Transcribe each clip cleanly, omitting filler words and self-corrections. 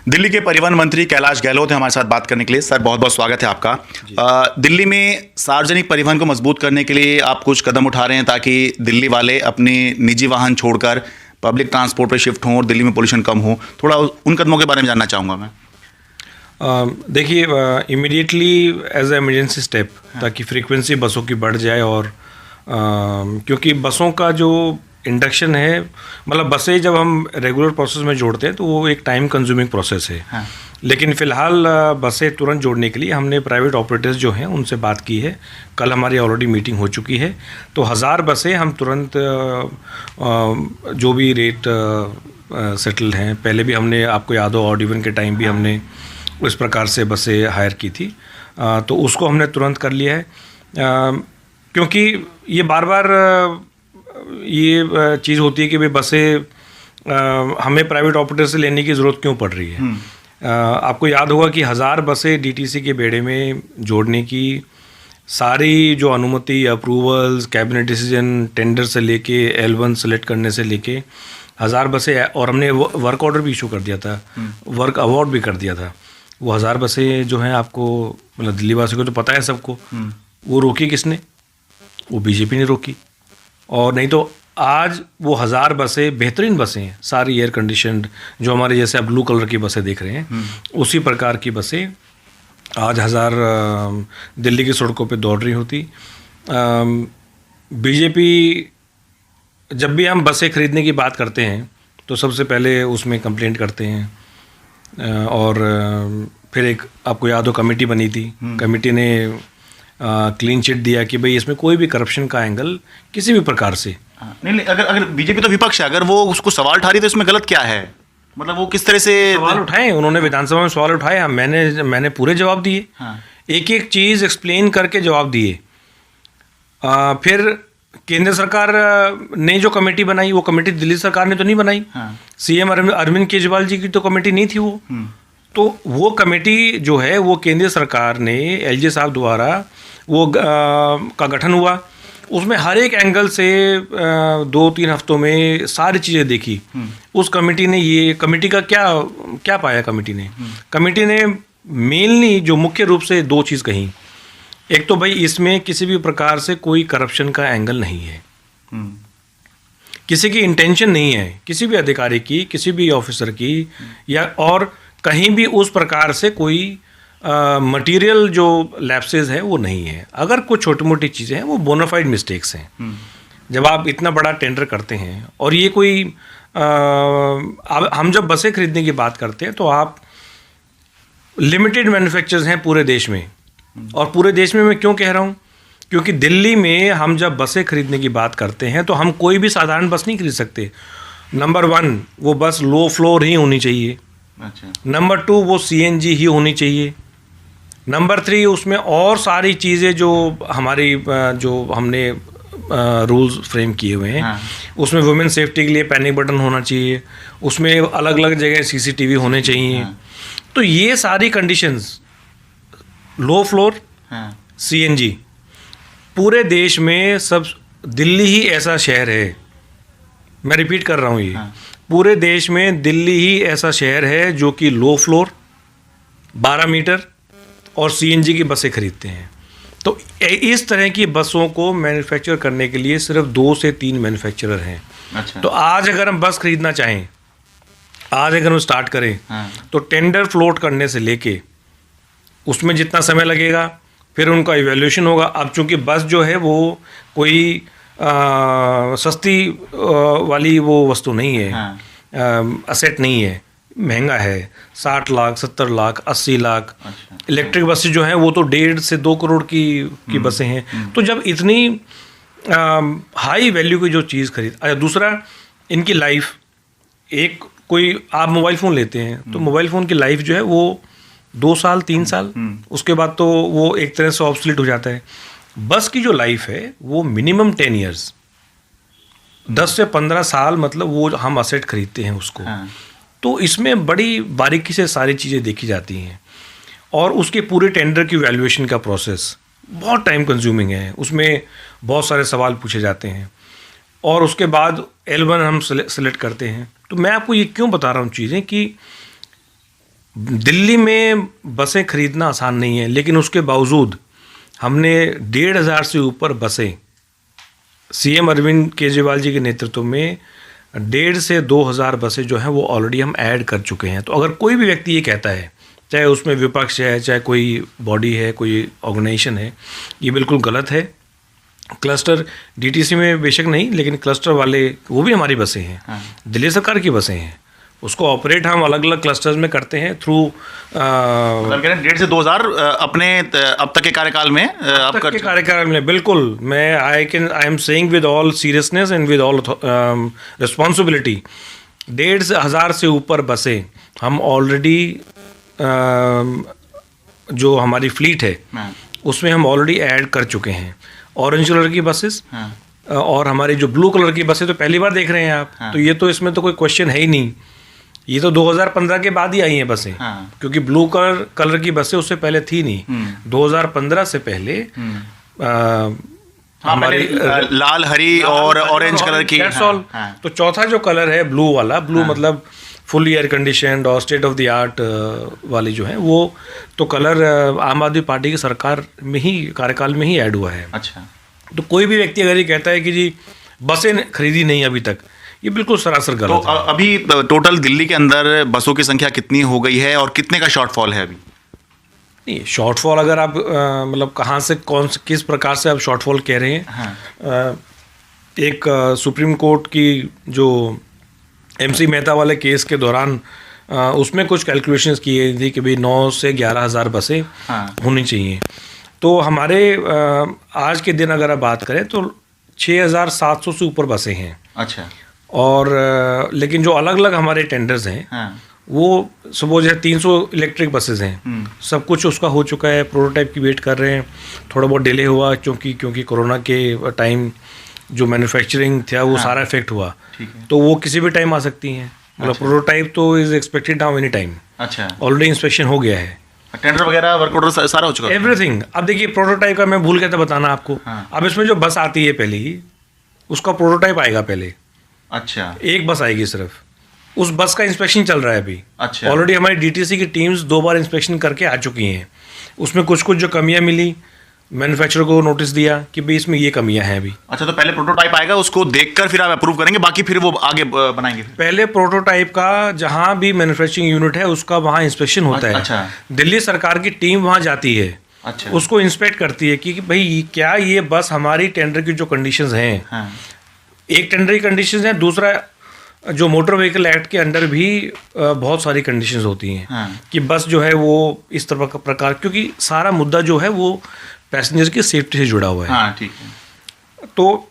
दिल्ली के परिवहन मंत्री कैलाश गहलोत हैं हमारे साथ बात करने के लिए। सर बहुत बहुत स्वागत है आपका। दिल्ली में सार्वजनिक परिवहन को मजबूत करने के लिए आप कुछ कदम उठा रहे हैं ताकि दिल्ली वाले अपने निजी वाहन छोड़कर पब्लिक ट्रांसपोर्ट पर शिफ्ट हों और दिल्ली में पोल्यूशन कम हो। थोड़ा उन कदमों के बारे में जानना चाहूँगा मैं। देखिए, immediately as a emergency step ताकि फ्रीक्वेंसी बसों की बढ़ जाए और क्योंकि बसों का जो इंडक्शन है, मतलब बसें जब हम रेगुलर प्रोसेस में जोड़ते हैं तो वो एक टाइम कंज्यूमिंग प्रोसेस है। हाँ। लेकिन फ़िलहाल बसें तुरंत जोड़ने के लिए हमने प्राइवेट ऑपरेटर्स जो हैं उनसे बात की है। कल हमारी ऑलरेडी मीटिंग हो चुकी है, तो 1000 बसें हम तुरंत जो भी रेट सेटल हैं, पहले भी हमने, आपको याद हो, ऑड इवन के टाइम भी हमने इस प्रकार से बसें हायर की थी, तो उसको हमने तुरंत कर लिया है। क्योंकि ये बार बार ये चीज़ होती है कि भाई बसें हमें प्राइवेट ऑपरेटर से लेने की ज़रूरत क्यों पड़ रही है। आपको याद होगा कि 1000 बसें डीटीसी के बेड़े में जोड़ने की सारी जो अनुमति, अप्रूवल्स, कैबिनेट डिसीजन, टेंडर से लेके L1 सेलेक्ट करने से लेके 1000 बसें, और हमने वर्क ऑर्डर भी इशू कर दिया था, वर्क अवार्ड भी कर दिया था। वो 1000 बसें जो हैं, आपको मतलब दिल्ली वासियों को तो पता है सबको, वो रोकी किसने? वो बीजेपी ने रोकी। और नहीं तो आज वो 1000 बसें बेहतरीन बसें हैं, सारी एयर कंडीशनड, जो हमारे जैसे आप ब्लू कलर की बसें देख रहे हैं, उसी प्रकार की बसें आज 1000 दिल्ली की सड़कों पे दौड़ रही होती। बीजेपी, जब भी हम बसें खरीदने की बात करते हैं तो सबसे पहले उसमें कंप्लेंट करते हैं, और फिर एक, आपको याद हो, कमेटी बनी थी। कमेटी ने क्लीन चिट दिया कि भाई इसमें कोई भी करप्शन का एंगल किसी भी प्रकार से नहीं। अगर बीजेपी तो विपक्ष है, अगर वो उसको सवाल उठा रही तो इसमें गलत क्या है? मतलब वो किस तरह से सवाल उठाए? उन्होंने विधानसभा में सवाल उठाए, मैंने पूरे जवाब दिए। हाँ। एक एक चीज़ एक्सप्लेन करके जवाब दिए। फिर केंद्र सरकार ने जो कमेटी बनाई, वो कमेटी दिल्ली सरकार ने तो नहीं बनाई। हाँ। सीएम अरविंद केजरीवाल जी की तो कमेटी नहीं थी वो। तो वो कमेटी जो है वो केंद्र सरकार ने, एलजे साहब द्वारा वो का गठन हुआ। उसमें हर एक एंगल से 2-3 हफ्तों में सारी चीज़ें देखी। उस कमेटी ने, ये कमेटी का क्या पाया? कमेटी ने मेनली जो मुख्य रूप से 2 चीज़ कही। एक तो भाई इसमें किसी भी प्रकार से कोई करप्शन का एंगल नहीं है, किसी की इंटेंशन नहीं है, किसी भी अधिकारी की, किसी भी ऑफिसर की, या और कहीं भी उस प्रकार से कोई मटेरियल जो लैप्सेस है वो नहीं है। अगर कुछ छोटी मोटी चीज़ें हैं वो बोनाफाइड मिस्टेक्स हैं। जब आप इतना बड़ा टेंडर करते हैं, और ये कोई हम जब बसें खरीदने की बात करते हैं तो आप लिमिटेड मैन्युफैक्चरर्स हैं पूरे देश में। और पूरे देश में मैं क्यों कह रहा हूँ? क्योंकि दिल्ली में हम जब बसें खरीदने की बात करते हैं तो हम कोई भी साधारण बस नहीं खरीद सकते। नंबर 1, वो बस लो फ्लोर ही होनी चाहिए। अच्छा। नंबर 2, वो CNG ही होनी चाहिए। नंबर 3, उसमें और सारी चीज़ें जो हमारी जो हमने रूल्स फ्रेम किए हुए हैं। हाँ। उसमें वुमेन सेफ्टी के लिए पैनिक बटन होना चाहिए, उसमें अलग अलग जगह CCTV होने चाहिए। हाँ। तो ये सारी कंडीशंस, लो फ्लोर, हाँ, CNG, पूरे देश में सब, दिल्ली ही ऐसा शहर है, मैं रिपीट कर रहा हूँ ये। हाँ। पूरे देश में दिल्ली ही ऐसा शहर है जो कि लो फ्लोर, 12 मीटर और CNG की बसें खरीदते हैं। तो इस तरह की बसों को मैन्युफैक्चर करने के लिए सिर्फ 2 से 3 मैन्युफैक्चरर हैं। अच्छा। तो आज अगर हम बस खरीदना चाहें, आज अगर हम स्टार्ट करें, हाँ, तो टेंडर फ्लोट करने से लेके उसमें जितना समय लगेगा, फिर उनका इवैल्यूएशन होगा। अब चूंकि बस जो है वो कोई सस्ती वाली वो वस्तु नहीं है। हाँ। असेट नहीं है, महंगा है। 60 लाख, 70 लाख, 80 लाख। अच्छा। इलेक्ट्रिक बसें जो हैं वो तो 1.5 से 2 करोड़ की बसें हैं। तो जब इतनी हाई वैल्यू की जो चीज़ खरीद, दूसरा इनकी लाइफ, एक कोई आप मोबाइल फ़ोन लेते हैं तो मोबाइल फ़ोन की लाइफ जो है वो 2 साल 3 साल, उसके बाद तो वो एक तरह से ऑब्सोलीट हो जाता है। बस की जो लाइफ है वो मिनिमम 10 ईयर्स, 10 से 15 साल, मतलब वो हम असेट खरीदते हैं उसको। हाँ। तो इसमें बड़ी बारीकी से सारी चीज़ें देखी जाती हैं, और उसके पूरे टेंडर की वैल्यूएशन का प्रोसेस बहुत टाइम कंज्यूमिंग है। उसमें बहुत सारे सवाल पूछे जाते हैं, और उसके बाद L1 हम सेलेक्ट करते हैं। तो मैं आपको ये क्यों बता रहा हूँ चीज़ें कि दिल्ली में बसें खरीदना आसान नहीं है, लेकिन उसके बावजूद हमने 1,500 से ऊपर बसें सीएम अरविंद केजरीवाल जी के नेतृत्व में 1,500 से 2,000 बसें जो हैं वो ऑलरेडी हम ऐड कर चुके हैं। तो अगर कोई भी व्यक्ति ये कहता है, चाहे उसमें विपक्ष है, चाहे कोई बॉडी है, कोई ऑर्गेनाइजेशन है, ये बिल्कुल गलत है। क्लस्टर डीटीसी में बेशक नहीं, लेकिन क्लस्टर वाले वो भी हमारी बसें हैं, दिल्ली सरकार की बसें हैं। उसको ऑपरेट हम अलग अलग क्लस्टर्स में करते हैं थ्रू 1,500 से 2,000 अपने अब तक के कार्यकाल में अब तक के कार्यकाल में बिल्कुल मैं I am saying with all seriousness and with all responsibility 1,500 से ऊपर बसें हम ऑलरेडी जो हमारी फ्लीट है उसमें हम ऑलरेडी ऐड कर चुके हैं। ऑरेंज कलर की बसेस और हमारी जो ब्लू कलर की बसें तो पहली बार देख रहे हैं आप। तो ये तो इसमें तो कोई क्वेश्चन है ही नहीं, ये तो 2015 के बाद ही आई हैं बसें। क्योंकि ब्लू कलर की बसें उससे पहले थी नहीं। 2015 से पहले हमारी लाल, हरी और ऑरेंज कलर की। तो चौथा जो कलर है ब्लू वाला, ब्लू मतलब फुली एयर कंडीशनड और स्टेट ऑफ द आर्ट वाली जो है, वो तो कलर आम आदमी पार्टी की सरकार में ही कार्यकाल में ही ऐड हुआ है। अच्छा, तो कोई भी व्यक्ति अगर ये कहता है कि जी बसें खरीदी नहीं अभी तक, ये बिल्कुल सरासर गलत है। अभी टोटल दिल्ली के अंदर बसों की संख्या कितनी हो गई है और कितने का शॉर्टफॉल है अभी? नहीं, शॉर्टफॉल अगर आप मतलब कहाँ से किस प्रकार से आप शॉर्टफॉल कह रहे हैं। एक सुप्रीम कोर्ट की जो MC मेहता वाले केस के दौरान उसमें कुछ कैलकुलेशंस की गई थी कि भाई 9 से 11,000 बसें होनी चाहिए। तो हमारे आज के दिन अगर आप बात करें तो 6,700 से ऊपर बसें हैं। अच्छा। और लेकिन जो अलग अलग हमारे टेंडर्स हैं वो सपोज है 300 इलेक्ट्रिक बसेस हैं। सब कुछ उसका हो चुका है, प्रोटोटाइप की वेट कर रहे हैं। थोड़ा बहुत डिले हुआ क्योंकि कोरोना के टाइम जो मैन्युफैक्चरिंग था वो सारा इफेक्ट हुआ, तो वो किसी भी टाइम आ सकती हैं। मतलब प्रोटोटाइप तो is expected now any time. अच्छा, ऑलरेडी इंस्पेक्शन हो गया है, टेंडर वगैरह वर्क ऑर्डर सारा हो चुका है, एवरीथिंग। अब देखिए प्रोटोटाइप का मैं भूल गया था बताना आपको। अब इसमें जो बस आती है पहले ही उसका प्रोटोटाइप आएगा पहले। अच्छा, एक बस आएगी सिर्फ, उस बस का इंस्पेक्शन चल रहा है अभी। अच्छा। ऑलरेडी हमारी डीटीसी की टीम्स 2 बार इंस्पेक्शन करके आ चुकी हैं। उसमें कुछ जो कमियां मिली, मैन्युफैक्चरर को नोटिस दिया कि भाई इसमें ये कमियां हैं अभी। अच्छा, तो पहले प्रोटोटाइप आएगा, उसको देखकर फिर आप अप्रूव करेंगे, बाकी फिर वो आगे बनाएंगे। पहले प्रोटोटाइप का जहां भी मैन्युफैक्चरिंग यूनिट है उसका वहां इंस्पेक्शन होता है। अच्छा। दिल्ली सरकार की टीम वहां जाती है। अच्छा। उसको इंस्पेक्ट करती है कि भाई क्या ये बस हमारी टेंडर की जो कंडीशंस हैं, एक टेंडर की कंडीशंस हैं, दूसरा जो मोटर व्हीकल एक्ट के अंडर भी बहुत सारी कंडीशंस होती हैं कि बस जो है वो इस तरह का प्रकार, क्योंकि सारा मुद्दा जो है वो पैसेंजर की सेफ्टी से जुड़ा हुआ है। ठीक है। तो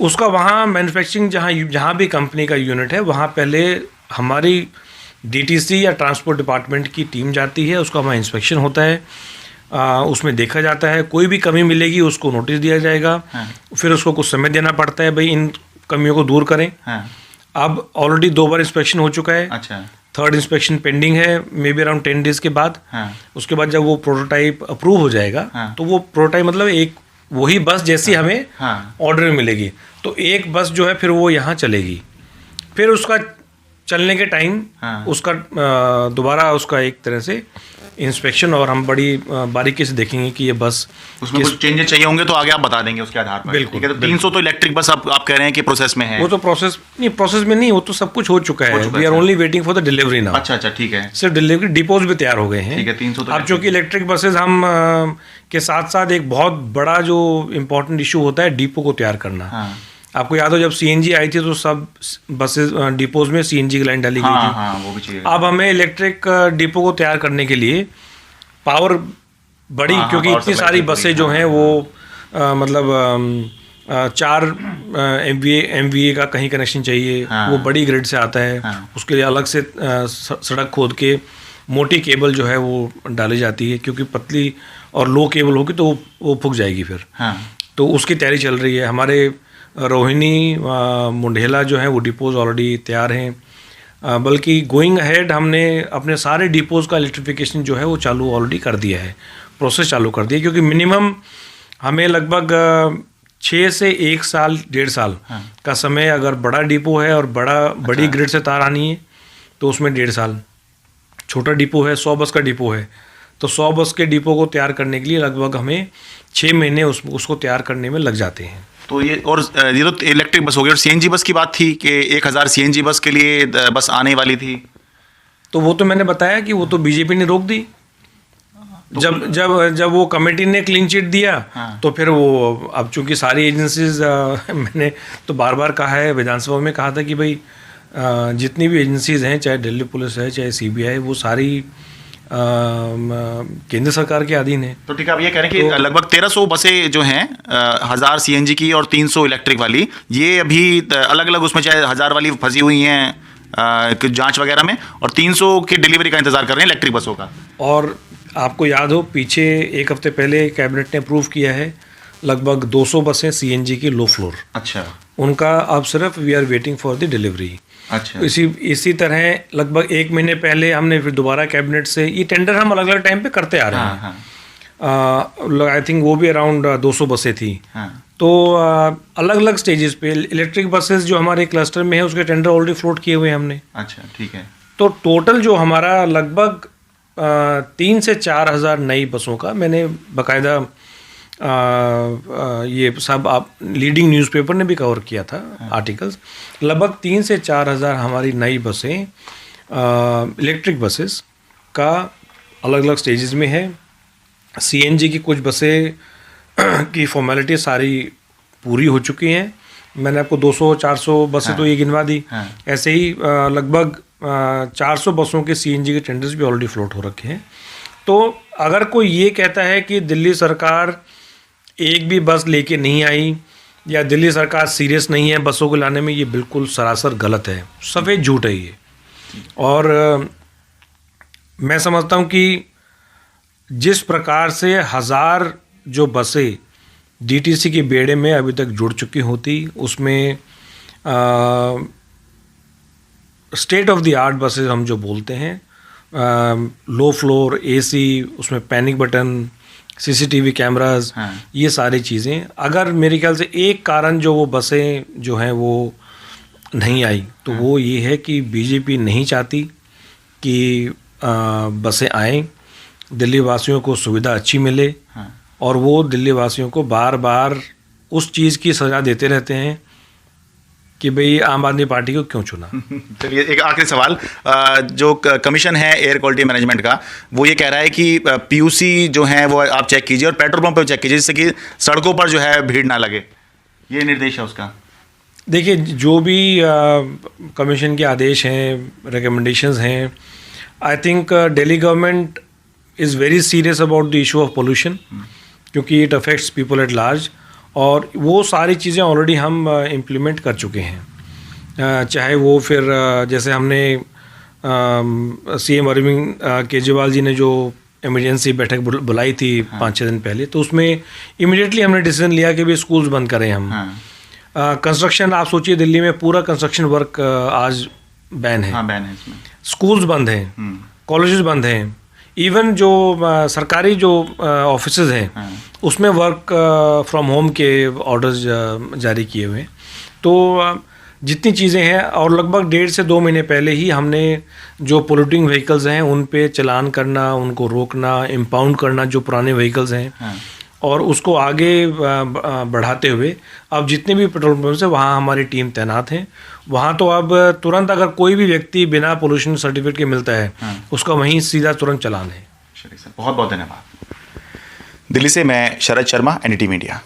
उसका वहाँ मैन्युफैक्चरिंग जहाँ भी कंपनी का यूनिट है वहाँ पहले हमारी डीटीसी या ट्रांसपोर्ट डिपार्टमेंट की टीम जाती है, उसका वहाँ इंस्पेक्शन होता है, उसमें देखा जाता है, कोई भी कमी मिलेगी उसको नोटिस दिया जाएगा। फिर उसको कुछ समय देना पड़ता है, भाई इन कमियों को दूर करें। अब ऑलरेडी 2 बार इंस्पेक्शन हो चुका है। अच्छा। 3rd इंस्पेक्शन पेंडिंग है, मे बी अराउंड 10 डेज के बाद। उसके बाद जब वो प्रोटोटाइप अप्रूव हो जाएगा तो वो प्रोटोटाइप मतलब एक वही बस जैसी हमें ऑर्डर में मिलेगी, तो एक बस जो है फिर वो यहाँ चलेगी। फिर उसका चलने के टाइम उसका दोबारा उसका एक तरह से इंस्पेक्शन, और हम बड़ी बारीकी से देखेंगे कि ये बस उसमें कुछ चेंजेस चाहिए होंगे तो आगे आप बता देंगे उसके आधार पर। बिल्कुल। ठीक है, तो 300 तो इलेक्ट्रिक बस आप कह रहे हैं कि प्रोसेस में है। वो तो प्रोसेस में नहीं, वो तो सब कुछ हो चुका है। We are only waiting for the delivery now. अच्छा, ठीक है। सिर्फ डिलीवरी डिपोज भी तैयार हो गए हैं। ठीक है, 300 तो अब चूंकि इलेक्ट्रिक बसेज हम के साथ साथ एक बहुत बड़ा जो इम्पोर्टेंट इशू होता है डिपो को तैयार करना। आपको याद हो जब CNG आई थी तो सब बसेज डिपोज में CNG की लाइन डाली गई थी। वो भी चाहिए। अब हमें इलेक्ट्रिक डिपो को तैयार करने के लिए पावर बड़ी, क्योंकि इतनी सारी बसें जो हैं वो मतलब 4 MVA का कहीं कनेक्शन चाहिए। वो बड़ी ग्रिड से आता है। उसके लिए अलग से सड़क खोद के मोटी केबल जो है वो डाली जाती है, क्योंकि पतली और लो केबल होगी तो वो फूक जाएगी फिर। तो उसकी तैयारी चल रही है। हमारे रोहिणी मुंडेला जो है वो डिपोज ऑलरेडी तैयार हैं। बल्कि गोइंग अहेड हमने अपने सारे डिपोज का इलेक्ट्रिफिकेशन जो है वो चालू ऑलरेडी कर दिया है, प्रोसेस चालू कर दिया, क्योंकि मिनिमम हमें लगभग 6 से 1 साल 1.5 साल का समय, अगर बड़ा डिपो है और बड़ी ग्रिड से तार आनी है तो उसमें 1.5 साल। छोटा डिपो है, 100 बस का डिपो है, तो 100 बस के डिपो को तैयार करने के लिए लगभग हमें 6 महीने उसको तैयार करने में लग जाते हैं। तो ये तो इलेक्ट्रिक बस हो गई। और सीएनजी बस की बात थी कि 1000 सीएनजी बस के लिए बस आने वाली थी। तो वो तो मैंने बताया कि वो तो बीजेपी ने रोक दी। जब वो कमेटी ने क्लीन चिट दिया, तो फिर वो अब चूंकि सारी एजेंसीज मैंने तो बार बार कहा है, विधानसभा में कहा था कि भाई जितनी भी एजेंसीज हैं, चाहे दिल्ली पुलिस है, चाहे सीबीआई, वो सारी केंद्र सरकार के अधीन है। तो ठीक है, आप ये कह रहे हैं कि लगभग 1300 बसें जो हैं 1000 सीएनजी की और 300 इलेक्ट्रिक वाली, ये अभी अलग अलग उसमें चाहे 1000 वाली फंसी हुई हैं जांच वगैरह में, और 300 की डिलीवरी का इंतजार कर रहे हैं इलेक्ट्रिक बसों का। और आपको याद हो, पीछे एक हफ्ते पहले कैबिनेट ने अप्रूव किया है लगभग 200 बसें सीएनजी की लो फ्लोर। अच्छा। उनका अब सिर्फ we are waiting for the delivery. अच्छा। इसी तरह लगभग 1 महीने पहले हमने फिर दोबारा कैबिनेट से, ये टेंडर हम अलग अलग टाइम पे करते आ रहे हैं। आई थिंक वो भी अराउंड 200 बसें थी। तो अलग अलग स्टेजेस पे इलेक्ट्रिक बसेस जो हमारे क्लस्टर में है, उसके टेंडर ऑलरेडी फ्लोट किए हुए हैं हमने। अच्छा, ठीक है। तो टोटल जो हमारा लगभग 3 से 4 हज़ार नई बसों का, मैंने बाकायदा ये सब आप लीडिंग न्यूज़पेपर ने भी कवर किया था आर्टिकल्स, लगभग 3 से 4 हज़ार हमारी नई बसें इलेक्ट्रिक बसेस का अलग अलग स्टेजेस में है। सीएनजी की कुछ बसें की फॉर्मेलिटी सारी पूरी हो चुकी हैं। मैंने आपको 200-400 बसें तो ये गिनवा दी। ऐसे ही लगभग 400 बसों के सीएनजी के टेंडर्स भी ऑलरेडी फ्लोट हो रखे हैं। तो अगर कोई ये कहता है कि दिल्ली सरकार एक भी बस लेके नहीं आई या दिल्ली सरकार सीरियस नहीं है बसों को लाने में, ये बिल्कुल सरासर गलत है, सफ़ेद झूठ है ये। और मैं समझता हूँ कि जिस प्रकार से 1000 जो बसें डीटीसी के बेड़े में अभी तक जुड़ चुकी होती, उसमें state of the art buses हम जो बोलते हैं, लो फ्लोर एसी, उसमें पैनिक बटन, सीसीटीवी कैमरास, ये सारी चीज़ें, अगर मेरे ख्याल से एक कारण जो वो बसें जो हैं वो नहीं आई, तो वो ये है कि बीजेपी नहीं चाहती कि बसें आएँ, दिल्ली वासियों को सुविधा अच्छी मिले, और वो दिल्ली वासियों को बार बार उस चीज़ की सज़ा देते रहते हैं कि भाई आम आदमी पार्टी को क्यों चुना। चलिए, एक आखिरी सवाल, जो कमीशन है एयर क्वालिटी मैनेजमेंट का, वो ये कह रहा है कि पीयूसी जो है वो आप चेक कीजिए और पेट्रोल पंप पे चेक कीजिए, जिससे कि सड़कों पर जो है भीड़ ना लगे, ये निर्देश है उसका। देखिए, जो भी कमीशन के आदेश हैं, रिकमेंडेशंस हैं, I think Delhi government is very serious about the issue of pollution, क्योंकि it affects people at large, और वो सारी चीज़ें ऑलरेडी हम इम्प्लीमेंट कर चुके हैं। चाहे वो फिर जैसे हमने सीएम अरविंद केजरीवाल जी ने जो इमरजेंसी बैठक बुलाई थी 5-6 दिन पहले, तो उसमें इमीडिएटली हमने डिसीजन लिया कि भी स्कूल्स बंद करें हम। कंस्ट्रक्शन, आप सोचिए दिल्ली में पूरा कंस्ट्रक्शन वर्क आज बैन है। बैन है इसमें। स्कूल्स बंद हैं, कॉलेजेस बंद हैं, इवन जो सरकारी जो ऑफिसेज हैं उसमें वर्क फ्रॉम होम के ऑर्डर्स जारी किए हुए हैं। तो जितनी चीज़ें हैं, और लगभग 1.5 से 2 महीने पहले ही हमने जो पोल्यूटिंग व्हीकल्स हैं उन पे चलान करना, उनको रोकना, इम्पाउंड करना जो पुराने व्हीकल्स हैं, और उसको आगे बढ़ाते हुए अब जितने भी पेट्रोल पंप हैं वहाँ हमारी टीम तैनात हैं। वहाँ तो अब तुरंत अगर कोई भी व्यक्ति बिना पोल्यूशन सर्टिफिकेट के मिलता है, उसका वहीं सीधा तुरंत चलान है। बहुत बहुत धन्यवाद। दिल्ली से मैं शरद शर्मा, एनडीटी मीडिया।